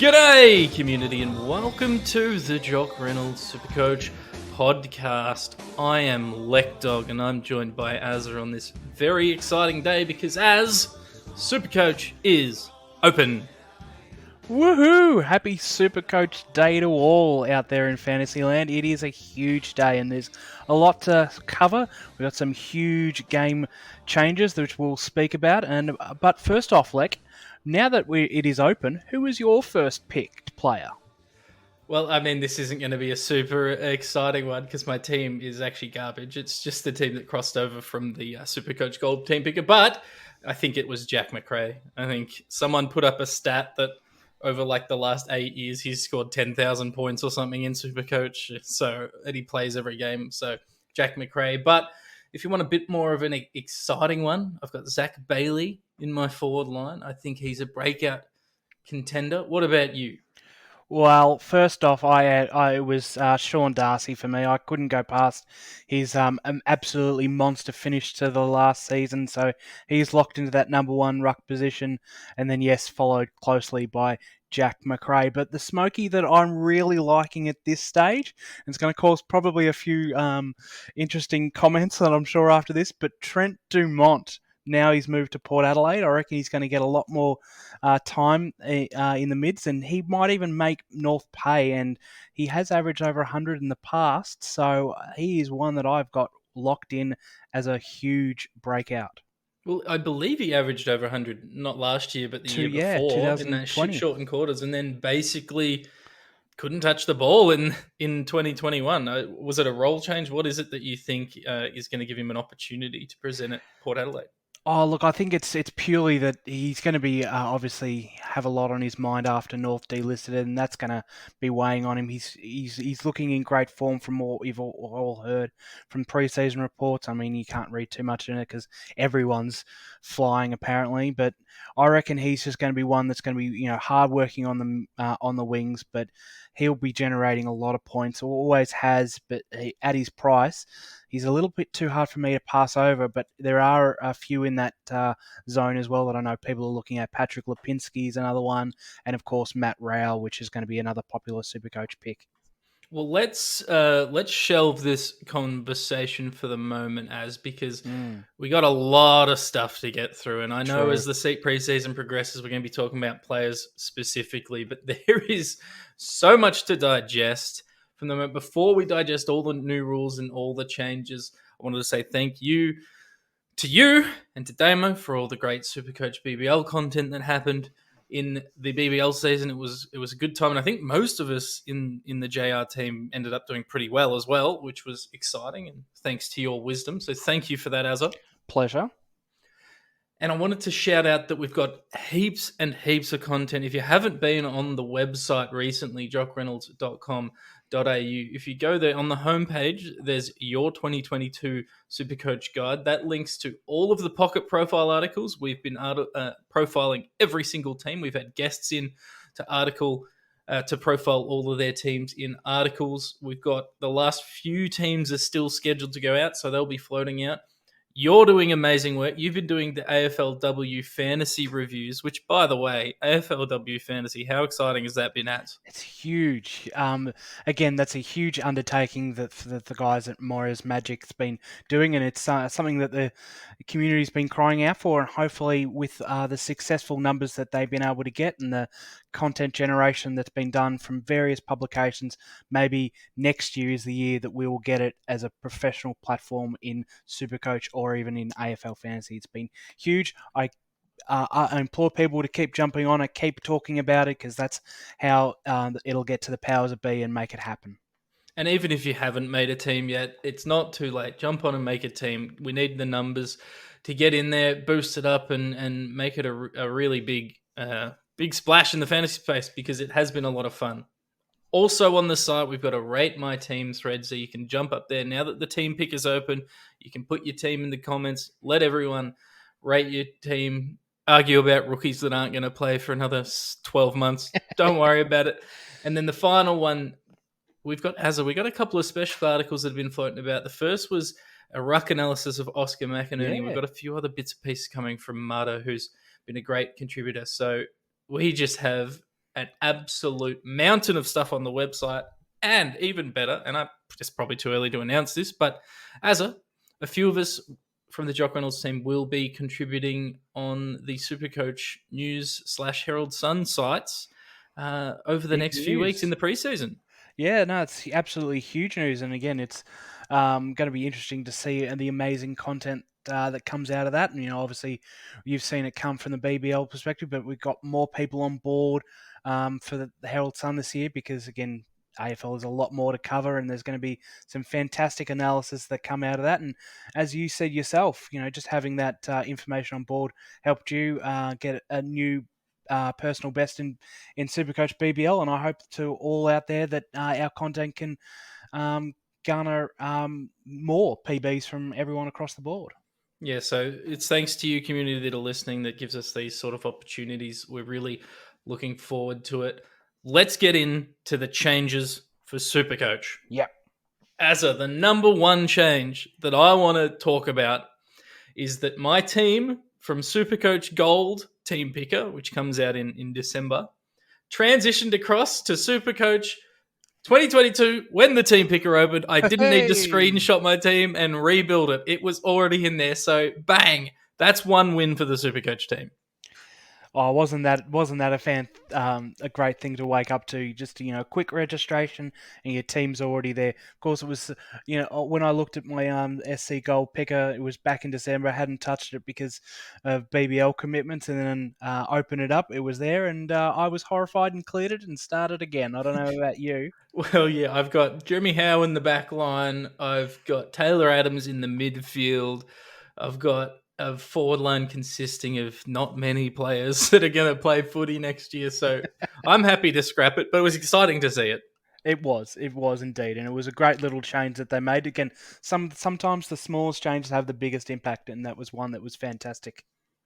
G'day, community, and welcome to the Jock Reynolds Supercoach podcast. I am Lekdog, and I'm joined by Azza on this very exciting day because Supercoach is open. Woohoo! Happy Supercoach Day to all out there in Fantasyland. It is a huge day and there's a lot to cover. We've got some huge game changes which we'll speak about. But first off, Lek, now that it is open, who was your first picked player? Well, I mean, this isn't going to be a super exciting one because my team is actually garbage. It's just the team that crossed over from the Supercoach Gold team picker. But I think it was Jack McRae. I think someone put up a stat that over like the last 8 years, he's scored 10,000 points or something in Supercoach. And he plays every game. So Jack McRae. But if you want a bit more of an exciting one, I've got Zach Bailey in my forward line. I think he's a breakout contender. What about you? Well, first off, I was Sean Darcy for me. I couldn't go past his an absolutely monster finish to the last season, so he's locked into that number one ruck position, and then yes, followed closely by Jack McRae. But the smoky that I'm really liking at this stage, and it's going to cause probably a few interesting comments, that I'm sure after this, but Trent Dumont. Now he's moved to Port Adelaide. I reckon he's going to get a lot more time in the mids, and he might even make North pay. And he has averaged over 100 in the past, so he is one that I've got locked in as a huge breakout. Well, I believe he averaged over 100, not last year, but the year before in that shortened quarters, and then basically couldn't touch the ball in 2021. Was it a role change? What is it that you think is going to give him an opportunity to present at Port Adelaide? Oh, look, I think it's purely that he's going to be obviously have a lot on his mind after North delisted, and that's going to be weighing on him. He's looking in great form from what we've all heard from preseason reports. I mean, you can't read too much in it because everyone's flying apparently, but I reckon he's just going to be one that's going to be hard working on the wings, but he'll be generating a lot of points. Always has, but at his price, he's a little bit too hard for me to pass over, but there are a few in that zone as well that I know people are looking at. Patricklopinsky is another one, and of course McRae, which is going to be another popular Supercoach pick. Well, let's shelve this conversation for the moment, because we got a lot of stuff to get through, and I know as the preseason progresses, we're going to be talking about players specifically, but there is so much to digest. From the moment before we digest all the new rules and all the changes, I wanted to say thank you to you and to Damo for all the great Supercoach BBL content that happened in the BBL season. It was a good time, and I think most of us in the JR team ended up doing pretty well as well, which was exciting, and thanks to your wisdom. So thank you for that, Azza. Pleasure. And I wanted to shout out that we've got heaps and heaps of content. If you haven't been on the website recently, jockreynolds.com.au, if you go there on the homepage, there's your 2022 Supercoach guide. That links to all of the pocket profile articles. We've been profiling every single team. We've had guests in to profile all of their teams in articles. We've got the last few teams are still scheduled to go out, so they'll be floating out. You're doing amazing work. You've been doing the AFLW fantasy reviews, which, by the way, AFLW fantasy, how exciting has that been at? It's huge. Again, that's a huge undertaking that the guys at Mora's Magic's been doing, and it's something that the community's been crying out for, and hopefully with the successful numbers that they've been able to get and the content generation that's been done from various publications, maybe next year is the year that we will get it as a professional platform in Supercoach or even in AFL fantasy. It's been huge. I implore people to keep jumping on it, keep talking about it, because that's how it'll get to the powers that be and make it happen. And even if you haven't made a team yet, it's not too late. Jump on and make a team. We need the numbers to get in there, boost it up, and make it a really big splash in the fantasy space, because it has been a lot of fun. Also on the site, we've got a Rate My Team thread, so you can jump up there. Now that the team pick is open, you can put your team in the comments, let everyone rate your team, argue about rookies that aren't going to play for another 12 months. Don't worry about it. And then the final one, we've got a couple of special articles that have been floating about. The first was a ruck analysis of Oscar McInerney. Yeah. We've got a few other bits and pieces coming from Marta, who's been a great contributor. So we just have an absolute mountain of stuff on the website, and even better, and it's probably too early to announce this, but a few of us from the Jock Reynolds team will be contributing on the Supercoach News/Herald Sun sites over the Big next few weeks in the preseason. Yeah, no, it's absolutely huge news, and again, it's going to be interesting to see the amazing content that comes out of that. And obviously, you've seen it come from the BBL perspective, but we've got more people on board for the Herald Sun this year because, again, AFL is a lot more to cover, and there's going to be some fantastic analysis that come out of that. And as you said yourself, just having that information on board helped you get a new personal best in Supercoach BBL, and I hope to all out there that our content can garner more PBs from everyone across the board. Yeah, so it's thanks to you, community, that are listening, that gives us these sort of opportunities. We're really looking forward to it. Let's get into the changes for Supercoach. Yep. Azza, the number one change that I want to talk about is that my team from Supercoach Gold Team Picker, which comes out in December, transitioned across to Supercoach 2022 when the Team Picker opened. I didn't need to screenshot my team and rebuild it. It was already in there. So bang, that's one win for the Supercoach team. Oh, wasn't that a great thing to wake up to? Just quick registration and your team's already there. Of course, it was when I looked at my SC Gold Picker, it was back in December. I hadn't touched it because of BBL commitments, and then open it up, it was there, and I was horrified and cleared it and started again. I don't know about you. Well, yeah, I've got Jeremy Howe in the back line. I've got Taylor Adams in the midfield. I've got a forward line consisting of not many players that are going to play footy next year. So I'm happy to scrap it, but it was exciting to see it. It was indeed, and it was a great little change that they made. Again, sometimes the smallest changes have the biggest impact, and that was one that was fantastic.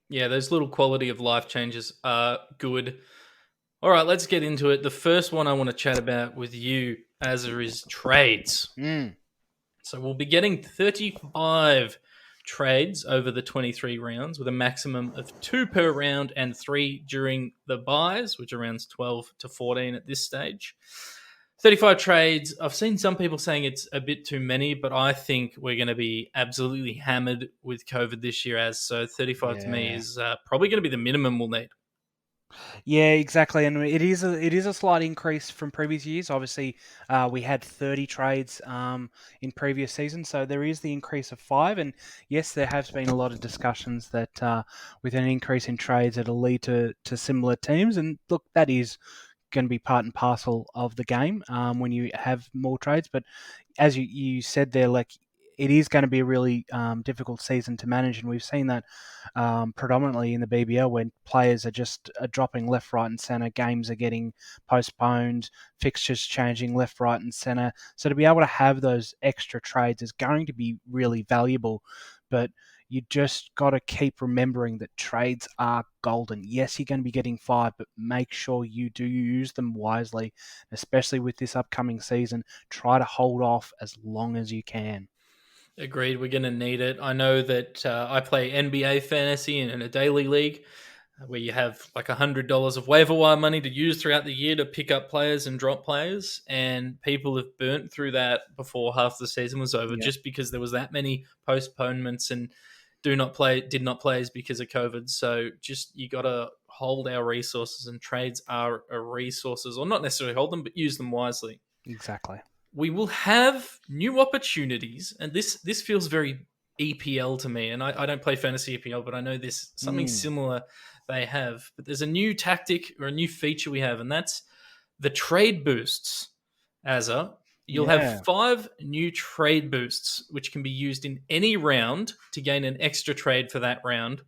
Yeah, those little quality of life changes are good. All right, let's get into it. The first one I want to chat about with you, Azza, is trades. So we'll be getting 35 trades over the 23 rounds with a maximum of 2 per round and 3 during the buys, which are rounds 12 to 14 at this stage. 35 trades. I've seen some people saying it's a bit too many, but I think we're going to be absolutely hammered with COVID this year, so 35 to me is probably going to be the minimum we'll need. Yeah, exactly, and it is a slight increase from previous years. Obviously, we had 30 trades in previous seasons, so there is the increase of 5. And yes, there has been a lot of discussions that with an increase in trades, it'll lead to similar teams. And look, that is going to be part and parcel of the game when you have more trades. But as you said there, like, it is going to be a really difficult season to manage, and we've seen that predominantly in the BBL when players are just dropping left, right, and centre. Games are getting postponed, fixtures changing left, right, and centre. So to be able to have those extra trades is going to be really valuable, but you just got to keep remembering that trades are golden. Yes, you're going to be getting 5, but make sure you do use them wisely, especially with this upcoming season. Try to hold off as long as you can. Agreed. We're going to need it. I know that I play NBA fantasy in a daily league where you have like $100 of waiver wire money to use throughout the year to pick up players and drop players. And people have burnt through that before half the season was over just because there was that many postponements and did not plays because of COVID. So just you got to hold our resources, and trades are resources, or not necessarily hold them, but use them wisely. Exactly. We will have new opportunities, and this feels very EPL to me, and I don't play fantasy EPL, but I know this something similar they have. But there's a new tactic or a new feature we have, and that's the trade boosts. Azza, you'll have 5 new trade boosts, which can be used in any round to gain an extra trade for that round,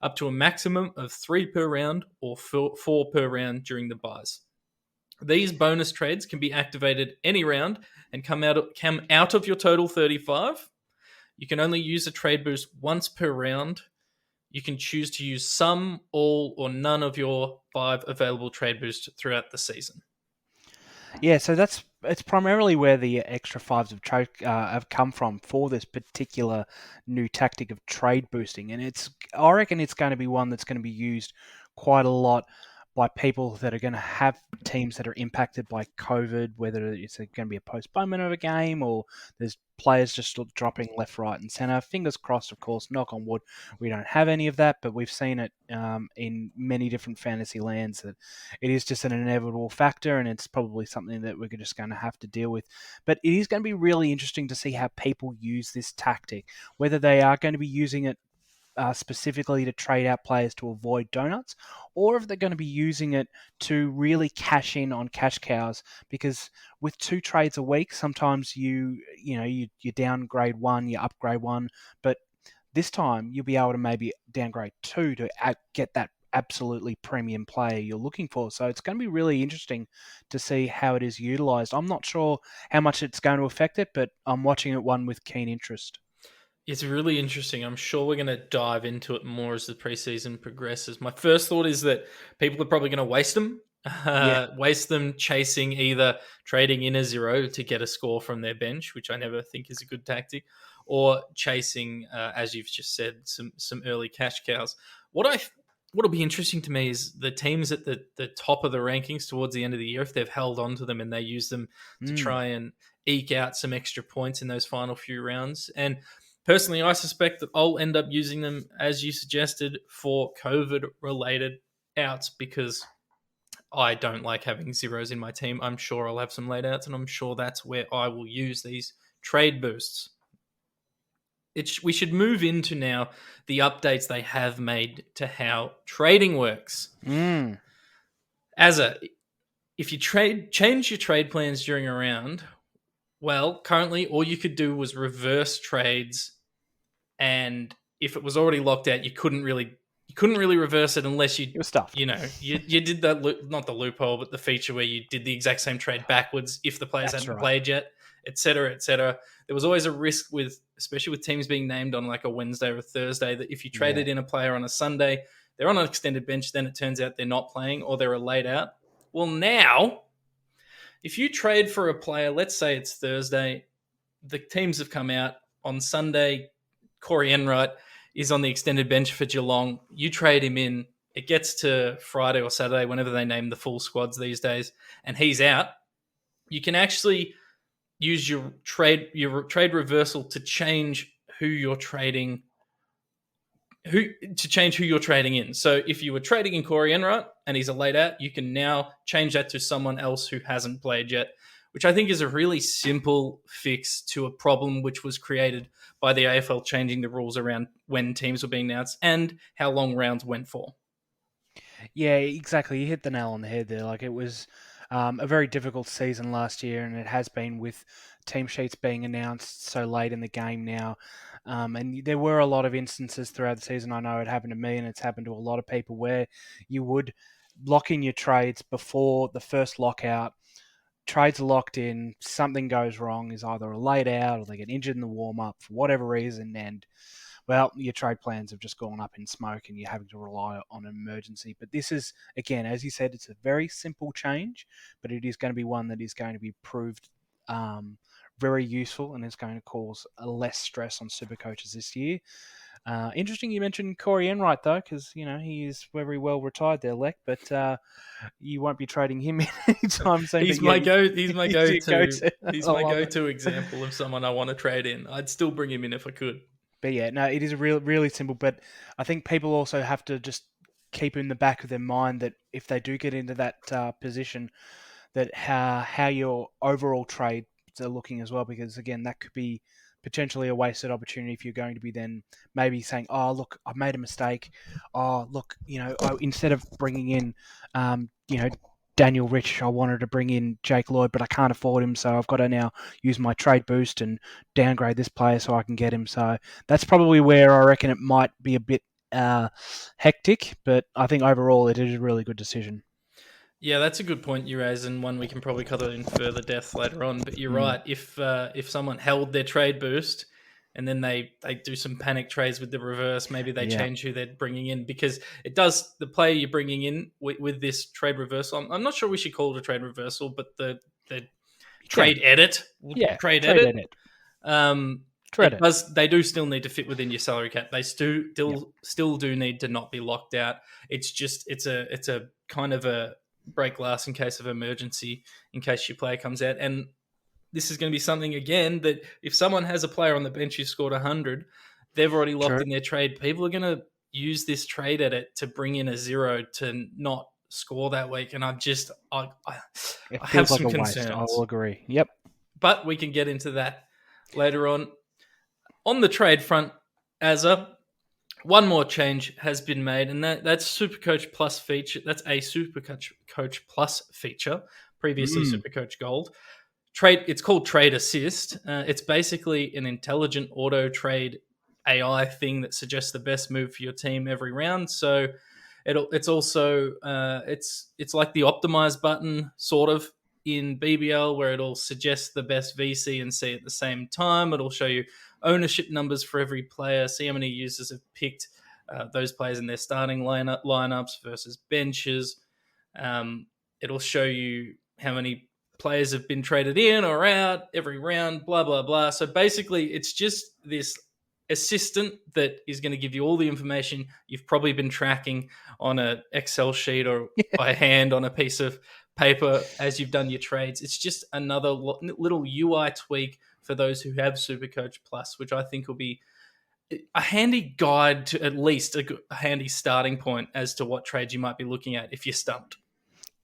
up to a maximum of 3 per round or 4 per round during the buys. These bonus trades can be activated any round and come out of your total 35. You can only use a trade boost once per round. You can choose to use some, all, or none of your 5 available trade boosts throughout the season. Yeah, so it's primarily where the extra 5s have come from for this particular new tactic of trade boosting, and I reckon it's going to be one that's going to be used quite a lot by people that are going to have teams that are impacted by COVID, whether it's going to be a postponement of a game or there's players just dropping left, right, and centre. Fingers crossed, of course, knock on wood, we don't have any of that, but we've seen it in many different fantasy lands that it is just an inevitable factor, and it's probably something that we're just going to have to deal with. But it is going to be really interesting to see how people use this tactic, whether they are going to be using it specifically to trade out players to avoid donuts, or if they're going to be using it to really cash in on cash cows. Because with 2 trades a week, sometimes you downgrade one, you upgrade one, but this time you'll be able to maybe downgrade 2 to get that absolutely premium player you're looking for. So it's going to be really interesting to see how it is utilized. I'm not sure how much it's going to affect it, but I'm watching it one with keen interest. It's really interesting. I'm sure we're going to dive into it more as the preseason progresses. My first thought is that people are probably going to waste them. Waste them chasing either trading in a 0 to get a score from their bench, which I never think is a good tactic, or chasing, as you've just said, some early cash cows. What'll be interesting to me is the teams at the top of the rankings towards the end of the year, if they've held on to them and they use them to try and eke out some extra points in those final few rounds. And personally, I suspect that I'll end up using them, as you suggested, for COVID-related outs because I don't like having 0s in my team. I'm sure I'll have some late outs, and I'm sure that's where I will use these trade boosts. We should move into now the updates they have made to how trading works. Azza, if you change your trade plans during a round, well, currently all you could do was reverse trades, and if it was already locked out, you couldn't really reverse it unless you did that, not the loophole, but the feature where you did the exact same trade backwards if the players hadn't played yet, etc., etc. There was always a risk especially with teams being named on like a Wednesday or a Thursday, that if you traded in a player on a Sunday, they're on an extended bench, then it turns out they're not playing or they're a late out. Well, now, if you trade for a player, let's say it's Thursday, the teams have come out on Sunday, Corey Enright is on the extended bench for Geelong. You trade him in. It gets to Friday or Saturday, whenever they name the full squads these days, and he's out. You can actually use your trade reversal to change who you're trading in. So if you were trading in Corey Enright and he's a late out, you can now change that to someone else who hasn't played yet, which I think is a really simple fix to a problem which was created by the AFL changing the rules around when teams were being announced and how long rounds went for. Yeah, exactly. You hit the nail on the head there. Like, it was a very difficult season last year, and it has been with team sheets being announced so late in the game now. And there were a lot of instances throughout the season. I know it happened to me, and it's happened to a lot of people, where you would lock in your trades before the first lockout. Trades are locked in, something goes wrong, is either a late out or they get injured in the warm-up for whatever reason, and, well, your trade plans have just gone up in smoke and you're having to rely on an emergency. But this is, again, as you said, it's a very simple change, but it is going to be one that is going to be proved very useful and is going to cause less stress on super coaches this year. Interesting you mentioned Corey Enright, though, because, he is very well retired there, Lek, but you won't be trading him anytime soon. He's my go-to example of someone I want to trade in. I'd still bring him in if I could. But yeah, no, it is really simple. But I think people also have to just keep in the back of their mind that if they do get into that position, that how your overall trades are looking as well, because again, that could be potentially a wasted opportunity if you're going to be then maybe saying, oh, look, I've made a mistake. Oh, look, instead of bringing in, Daniel Rich, I wanted to bring in Jake Lloyd, but I can't afford him, so I've got to now use my trade boost and downgrade this player so I can get him. So that's probably where I reckon it might be a bit hectic, but I think overall it is a really good decision. Yeah, that's a good point you raise, and one we can probably cover in further depth later on. But you're right. If someone held their trade boost and then they do some panic trades with the reverse, maybe they change who they're bringing in, because it does, the player you're bringing in with this trade reversal, I'm not sure we should call it a trade reversal, but the trade edit. Trade edit. Tread it. They do still need to fit within your salary cap. They still do need to not be locked out. It's just it's a kind of a break glass in case of emergency, in case your player comes out. And this is going to be something again that if someone has a player on the bench who scored 100, they've already locked in their trade. People are going to use this trade edit to bring in a 0 to not score that week, and I have some concerns. I will agree. Yep. But we can get into that later on. On the trade front, Azza, one more change has been made, and that's Supercoach Plus feature. That's a Supercoach Plus feature, previously Supercoach Gold. It's called Trade Assist. It's basically an intelligent auto trade AI thing that suggests the best move for your team every round. So it's also it's like the optimize button sort of in BBL, where it'll suggest the best VC and C at the same time. It'll show you ownership numbers for every player, see how many users have picked those players in their starting lineups versus benches. It'll show you how many players have been traded in or out every round, blah, blah, blah. So basically, it's just this assistant that is going to give you all the information you've probably been tracking on an Excel sheet or by hand on a piece of paper as you've done your trades. It's just another little UI tweak for those who have Supercoach Plus, which I think will be a handy guide to at least a handy starting point as to what trades you might be looking at if you're stumped.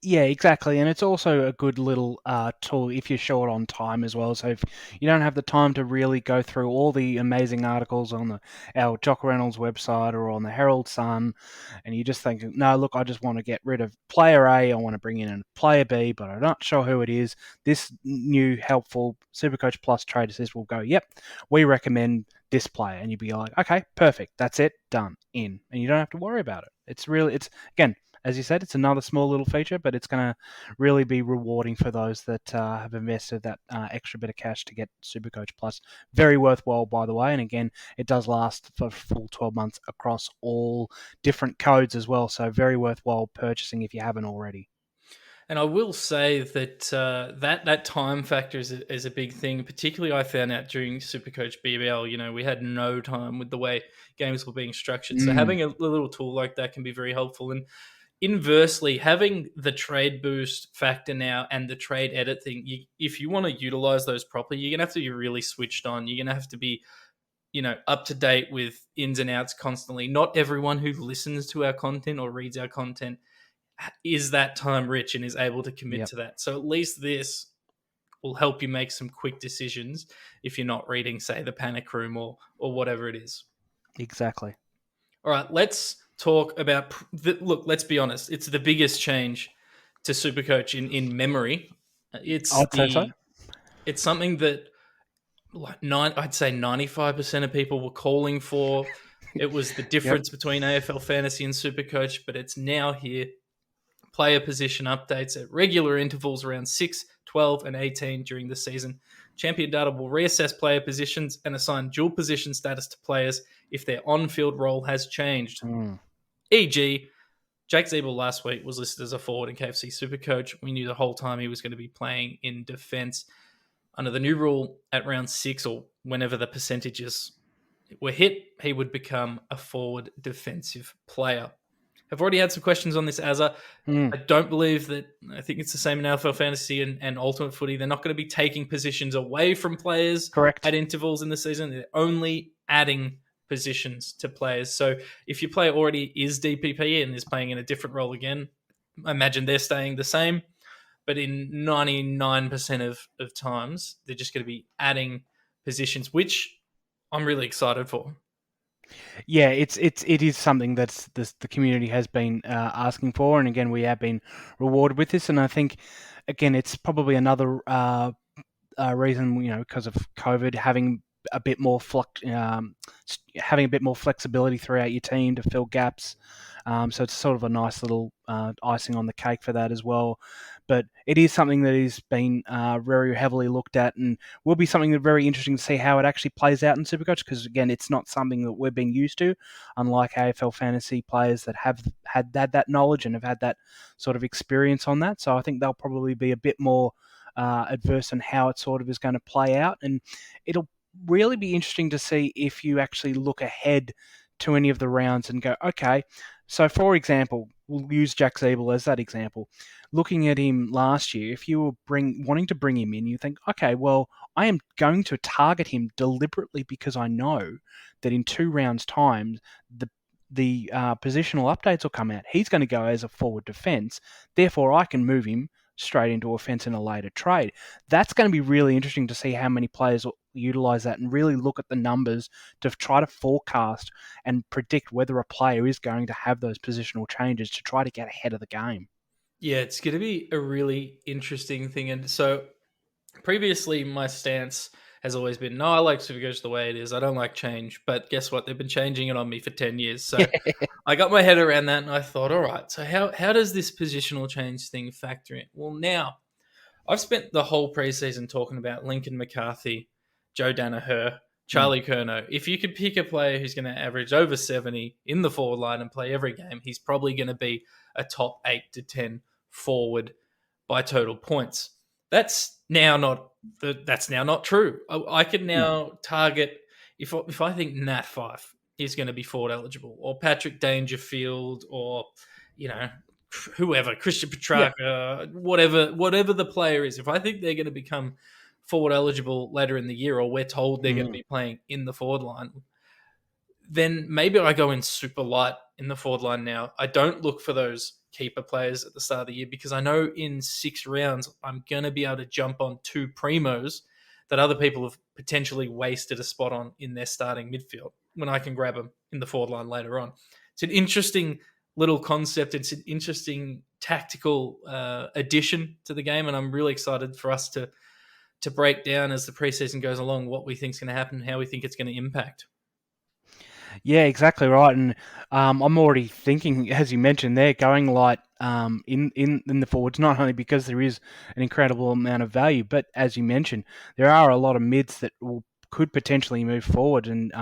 Yeah, exactly. And it's also a good little tool if you're short on time as well. So if you don't have the time to really go through all the amazing articles on our Jock Reynolds website or on the Herald Sun, and you just think, no, look, I just want to get rid of player A, I want to bring in a player B, but I'm not sure who it is. This new helpful Supercoach Plus Trade Assist will go, yep, we recommend this player. And you'd be like, okay, perfect. That's it. Done. In. And you don't have to worry about it. It's again, as you said, it's another small little feature, but it's going to really be rewarding for those that have invested that extra bit of cash to get Supercoach Plus. Very worthwhile, by the way. And again, it does last for full 12 months across all different codes as well. So very worthwhile purchasing if you haven't already. And I will say that that time factor is a big thing. Particularly, I found out during Supercoach BBL. We had no time with the way games were being structured. So having a little tool like that can be very helpful. And inversely, having the trade boost factor now and the trade edit thing, if you want to utilize those properly, you're going to have to be really switched on. You're going to have to be, up to date with ins and outs constantly. Not everyone who listens to our content or reads our content is that time rich and is able to commit to that. So at least this will help you make some quick decisions if you're not reading, say, the Panic Room or whatever it is. Exactly. All right, let's talk about look, let's be honest. It's the biggest change to Supercoach in memory. It's something that I'd say 95% of people were calling for. It was the difference between AFL Fantasy and Supercoach, but it's now here. Player position updates at regular intervals around 6, 12, and 18 during the season. Champion Data will reassess player positions and assign dual position status to players if their on-field role has changed. E.g., Jake Zeeble last week was listed as a forward in KFC Supercoach. We knew the whole time he was going to be playing in defense. Under the new rule, at round 6 or whenever the percentages were hit, he would become a forward defensive player. I've already had some questions on this, Azza. I don't believe that. I think it's the same in AFL Fantasy and Ultimate Footy. They're not going to be taking positions away from players at intervals in the season. They're only adding positions to players. So if your player already is DPP and is playing in a different role again, I imagine they're staying the same. But in 99% of times, they're just going to be adding positions, which I'm really excited for. Yeah, it is something that's the community has been asking for, and again, we have been rewarded with this. And I think, again, it's probably another reason, because of COVID, having a bit more flexibility throughout your team to fill gaps. So it's sort of a nice little icing on the cake for that as well. But it is something that is been very heavily looked at, and will be something that's very interesting to see how it actually plays out in Supercoach, because again, it's not something that we've been used to, unlike AFL Fantasy players that have had that knowledge and have had that sort of experience on that. So I think they'll probably be a bit more adverse on how it sort of is going to play out, and it'll really be interesting to see if you actually look ahead to any of the rounds and go, okay, so for example, we'll use Jack Zeeble as that example. Looking at him last year, if you were wanting to bring him in, you think, okay, well, I am going to target him deliberately because I know that in 2 rounds' time, the positional updates will come out. He's going to go as a forward defence. Therefore, I can move him straight into offence in a later trade. That's going to be really interesting to see how many players will utilise that and really look at the numbers to try to forecast and predict whether a player is going to have those positional changes to try to get ahead of the game. Yeah, it's going to be a really interesting thing. And so previously, my stance has always been, no, I like Supercoach the way it is. I don't like change. But guess what? They've been changing it on me for 10 years. So I got my head around that and I thought, all right, so how does this positional change thing factor in? Well, now I've spent the whole preseason talking about Lincoln McCarthy, Joe Danaher, Charlie Curnow. If you could pick a player who's going to average over 70 in the forward line and play every game, he's probably going to be a top 8 to 10 forward by total points. That's now not true. I can now target if I think Nat Fife is going to be forward eligible, or Patrick Dangerfield, or whoever, Christian Petrarca, whatever the player is. If I think they're going to become forward eligible later in the year, or we're told they're going to be playing in the forward line, then maybe I go in super light in the forward line now. I don't look for those keeper players at the start of the year because I know in 6 rounds I'm going to be able to jump on 2 primos that other people have potentially wasted a spot on in their starting midfield when I can grab them in the forward line later on. It's an interesting little concept. It's an interesting tactical addition to the game, and I'm really excited for us to break down as the preseason goes along what we think is going to happen, how we think it's going to impact. Yeah, exactly right. And I'm already thinking, as you mentioned there, going light in the forwards, not only because there is an incredible amount of value, but as you mentioned, there are a lot of mids that could potentially move forward. And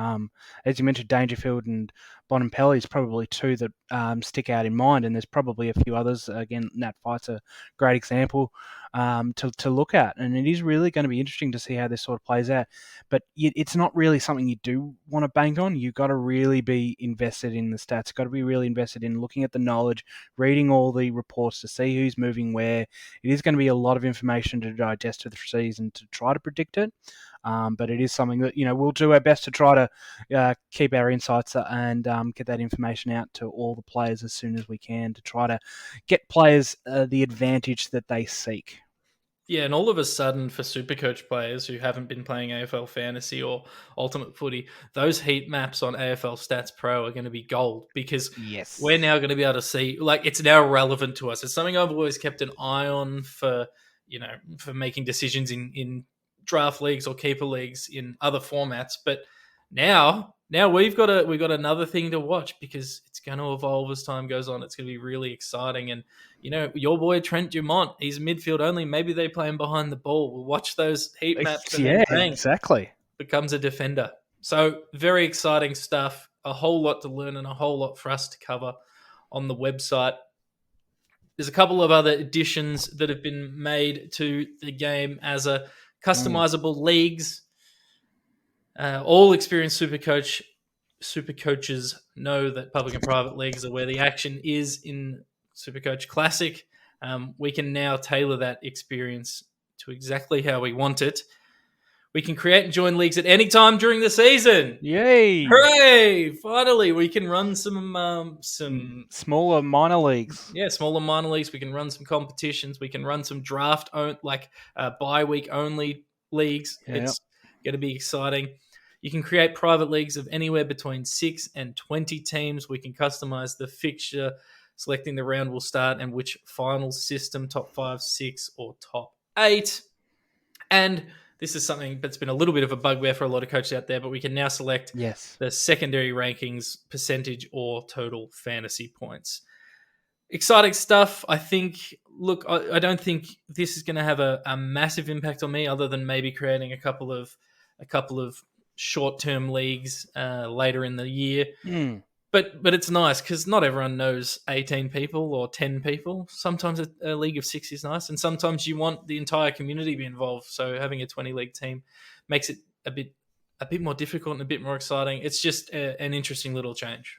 as you mentioned, Dangerfield and Bonampelli is probably 2 that stick out in mind. And there's probably a few others. Again, Nat Fight's a great example to look at. And it is really going to be interesting to see how this sort of plays out. But it's not really something you do want to bank on. You've got to really be invested in the stats. You've got to be really invested in looking at the knowledge, reading all the reports to see who's moving where. It is going to be a lot of information to digest to the season to try to predict it. But it is something that we'll do our best to try to keep our insights and get that information out to all the players as soon as we can to try to get players the advantage that they seek. Yeah, and all of a sudden for Supercoach players who haven't been playing AFL Fantasy or Ultimate Footy, those heat maps on AFL Stats Pro are going to be gold because we're now going to be able to see, it's now relevant to us. It's something I've always kept an eye on for making decisions in draft leagues or keeper leagues in other formats. But now we've got another thing to watch because it's going to evolve as time goes on. It's going to be really exciting. And your boy Trent Dumont, he's midfield only. Maybe they play him behind the ball. We'll watch those heat maps. And exactly. Becomes a defender. So very exciting stuff. A whole lot to learn and a whole lot for us to cover on the website. There's a couple of other additions that have been made to the game as a customizable leagues. All experienced Supercoaches know that public and private leagues are where the action is in Supercoach Classic. We can now tailor that experience to exactly how we want it. We can create and join leagues at any time during the season. Yay! Hooray! Finally, we can run some smaller minor leagues. Yeah, smaller minor leagues. We can run some competitions. We can run some draft bye week only leagues. Yeah. It's going to be exciting. You can create private leagues of anywhere between 6 and 20 teams. We can customize the fixture, selecting the round will start and which final system, top 5, 6, or top 8. And this is something that's been a little bit of a bugbear for a lot of coaches out there, but we can now select the secondary rankings, percentage, or total fantasy points. Exciting stuff. I think, I don't think this is going to have a massive impact on me other than maybe creating a couple of short-term leagues later in the year. But it's nice because not everyone knows 18 people or 10 people. Sometimes a league of 6 is nice, and sometimes you want the entire community to be involved. So having a 20-league team makes it a bit a bit more difficult and a bit more exciting. It's just an interesting little change.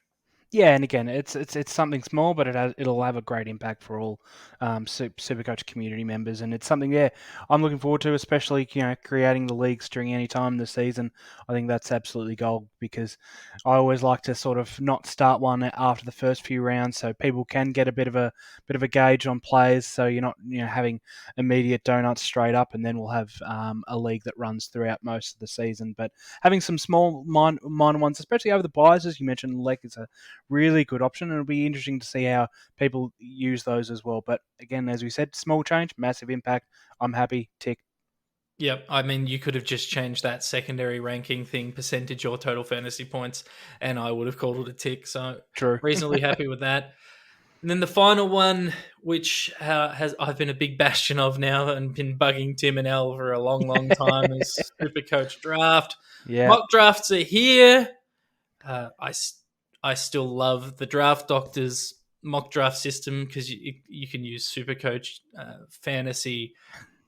Yeah, and again, it's something small, but it'll have a great impact for all Supercoach community members, and it's something I'm looking forward to, especially creating the league string any time this season. I think that's absolutely gold because I always like to sort of not start one after the first few rounds, so people can get a bit of a gauge on players, so you're not having immediate donuts straight up, and then we'll have a league that runs throughout most of the season. But having some small minor ones, especially over the buys, as you mentioned, Lek is a really good option, and it'll be interesting to see how people use those as well. But again, as we said, small change, massive impact. I'm happy. Tick. Yep, I mean, you could have just changed that secondary ranking thing, percentage or total fantasy points, and I would have called it a tick. So True. reasonably happy with that. And then the final one, which I've been a big bastion of now and been bugging Tim and Al for a long, long time, is Supercoach Draft. Yeah. Mock drafts are here. I still love the Draft Doctors mock draft system because you can use Supercoach, fantasy,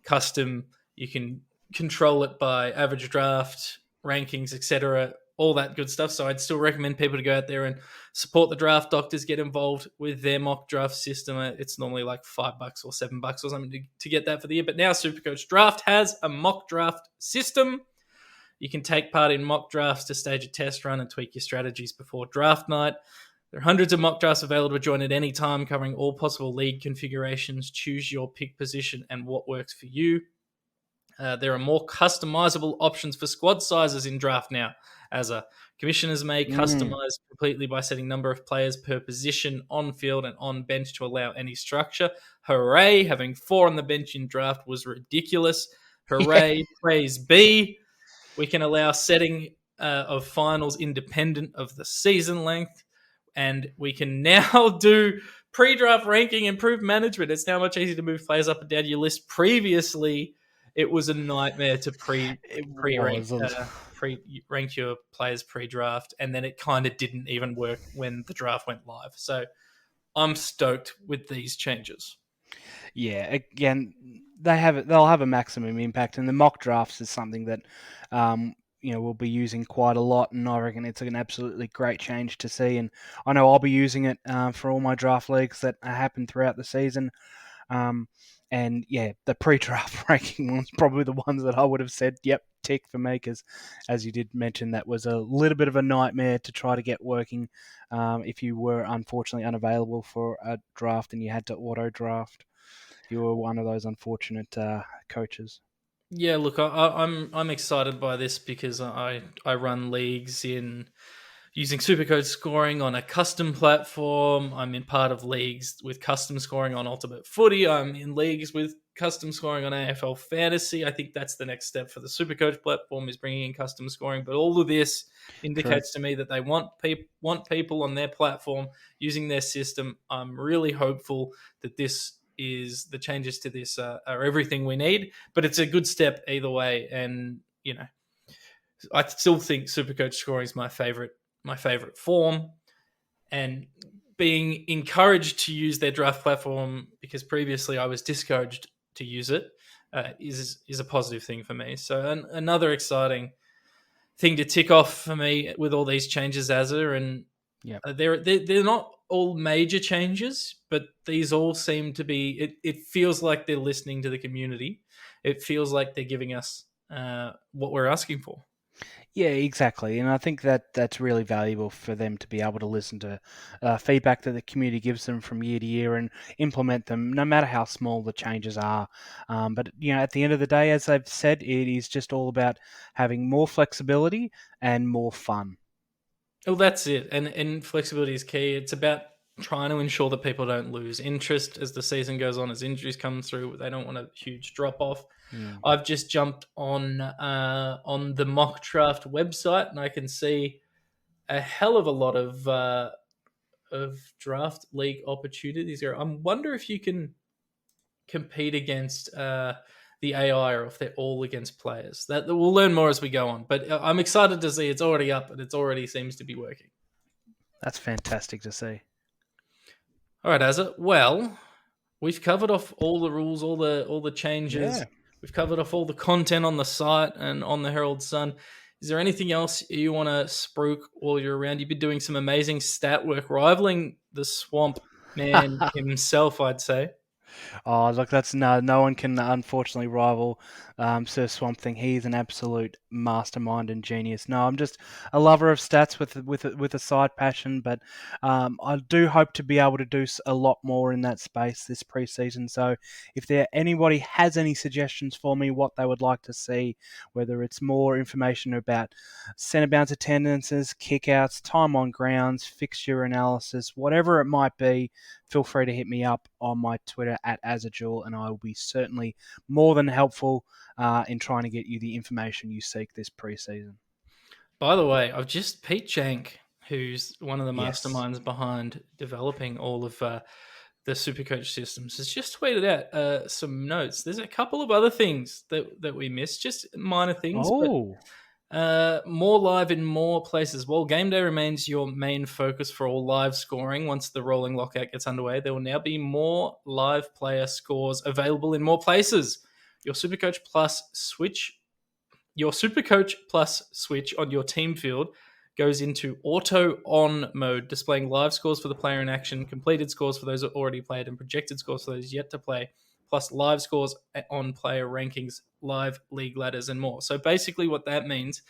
custom. You can control it by average draft, rankings, etc., all that good stuff. So I'd still recommend people to go out there and support the Draft Doctors, get involved with their mock draft system. It's normally like $5 or $7 or something to get that for the year. But now Supercoach Draft has a mock draft system. You can take part in mock drafts to stage a test run and tweak your strategies before draft night. There are hundreds of mock drafts available to join at any time, covering all possible league configurations. Choose your pick position and what works for you. There are more customizable options for squad sizes in draft now. As commissioners may customize completely by setting number of players per position on field and on bench to allow any structure. Hooray! Having 4 on the bench in draft was ridiculous. Hooray! Praise be. We can allow setting of finals independent of the season length. And we can now do pre-draft ranking, improved management. It's now much easier to move players up and down your list. Previously, it was a nightmare to rank your players pre-draft, and then it kind of didn't even work when the draft went live. So I'm stoked with these changes. Yeah, again, they'll have a maximum impact, and the mock drafts is something that we'll be using quite a lot, and I reckon it's an absolutely great change to see. And I know I'll be using it for all my draft leagues that happen throughout the season. And yeah, the pre-draft ranking one's probably the ones that I would have said, yep, tick for me, because as you did mention, that was a little bit of a nightmare to try to get working if you were unfortunately unavailable for a draft and you had to auto draft. You were one of those unfortunate coaches. Yeah, look, I'm excited by this because I run leagues in using Supercoach scoring on a custom platform. I'm in part of leagues with custom scoring on Ultimate Footy. I'm in leagues with custom scoring on AFL Fantasy. I think that's the next step for the Supercoach platform, is bringing in custom scoring. But all of this indicates to me that they want people on their platform using their system. I'm really hopeful that the changes to this are everything we need. But it's a good step either way. And I still think Supercoach scoring is my favorite form, and being encouraged to use their draft platform because previously I was discouraged to use it is a positive thing for me. So another exciting thing to tick off for me with all these changes, Azza, and they're not all major changes, but these all seem to be. It feels like they're listening to the community. It feels like they're giving us what we're asking for. Yeah, exactly. And I think that's really valuable for them to be able to listen to feedback that the community gives them from year to year and implement them, no matter how small the changes are. But, at the end of the day, as they've said, it is just all about having more flexibility and more fun. Well, that's it. And flexibility is key. It's about trying to ensure that people don't lose interest as the season goes on, as injuries come through. They don't want a huge drop off. I've just jumped on the mock draft website, and I can see a hell of a lot of draft league opportunities here. I wonder if you can compete against the AI, or if they're all against players. That we'll learn more as we go on. But I'm excited to see it's already up and it's already seems to be working. That's fantastic to see. All right, Azza. Well, we've covered off all the rules, all the changes. Yeah. We've covered off all the content on the site and on the Herald Sun. Is there anything else you want to spruik while you're around? You've been doing some amazing stat work, rivaling the Swamp Man himself, I'd say. Oh, look, that's no one can unfortunately rival Sir Swamp Thing. He's an absolute mastermind and genius. No, I'm just a lover of stats with a side passion, but I do hope to be able to do a lot more in that space this preseason. So, if anybody has any suggestions for me, what they would like to see, whether it's more information about centre bounce attendances, kickouts, time on grounds, fixture analysis, whatever it might be, feel free to hit me up on my Twitter at Azajul, and I will be certainly more than helpful in trying to get you the information you seek this preseason. By the way, I've just Pete Jank, who's one of the Yes. masterminds behind developing all of the Supercoach systems, has just tweeted out some notes. There's a couple of other things that we missed, just minor things, but more live in more places. While game day remains your main focus for all live scoring, once the rolling lockout gets underway, there will now be more live player scores available in more places. Your Supercoach Plus switch on your team field goes into auto on mode, displaying live scores for the player in action, completed scores for those that already played, and projected scores for those yet to play, plus live scores on player rankings, live league ladders, and more. So basically what that means,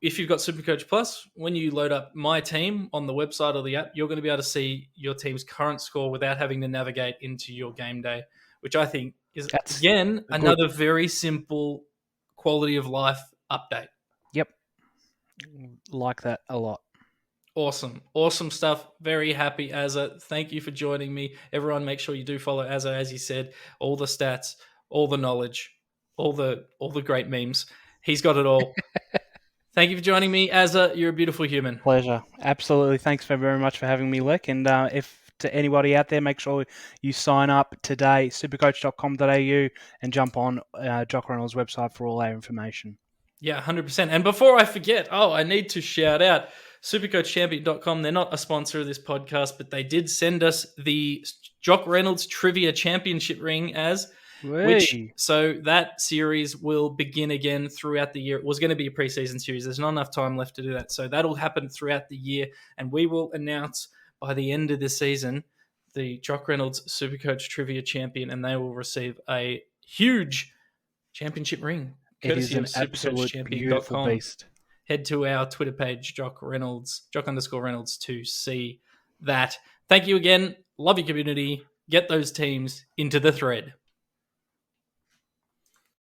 if you've got Supercoach Plus, when you load up My Team on the website or the app, you're going to be able to see your team's current score without having to navigate into your game day, which I think is, again, another very simple quality of life update. Yep. Like that a lot. Awesome stuff. Very happy, Azza. Thank you for joining me. Everyone, make sure you do follow Azza, as he said. All the stats, all the knowledge, all the great memes. He's got it all. Thank you for joining me, Azza. You're a beautiful human. Pleasure. Absolutely. Thanks very much for having me, Lek. And if to anybody out there, make sure you sign up today, supercoach.com.au, and jump on Jock Reynolds' website for all our information. Yeah, 100%. And before I forget, I need to shout out supercoachchampion.com. They're not a sponsor of this podcast, but they did send us the Jock Reynolds Trivia Championship ring so that series will begin again throughout the year. It was going to be a preseason series. There's not enough time left to do that. So that'll happen throughout the year, and we will announce by the end of the season the Jock Reynolds Supercoach Trivia Champion, and they will receive a huge championship ring. It is an absolute beautiful beast. Head to our Twitter page, Jock_Reynolds, to see that. Thank you again. Love your community. Get those teams into the thread.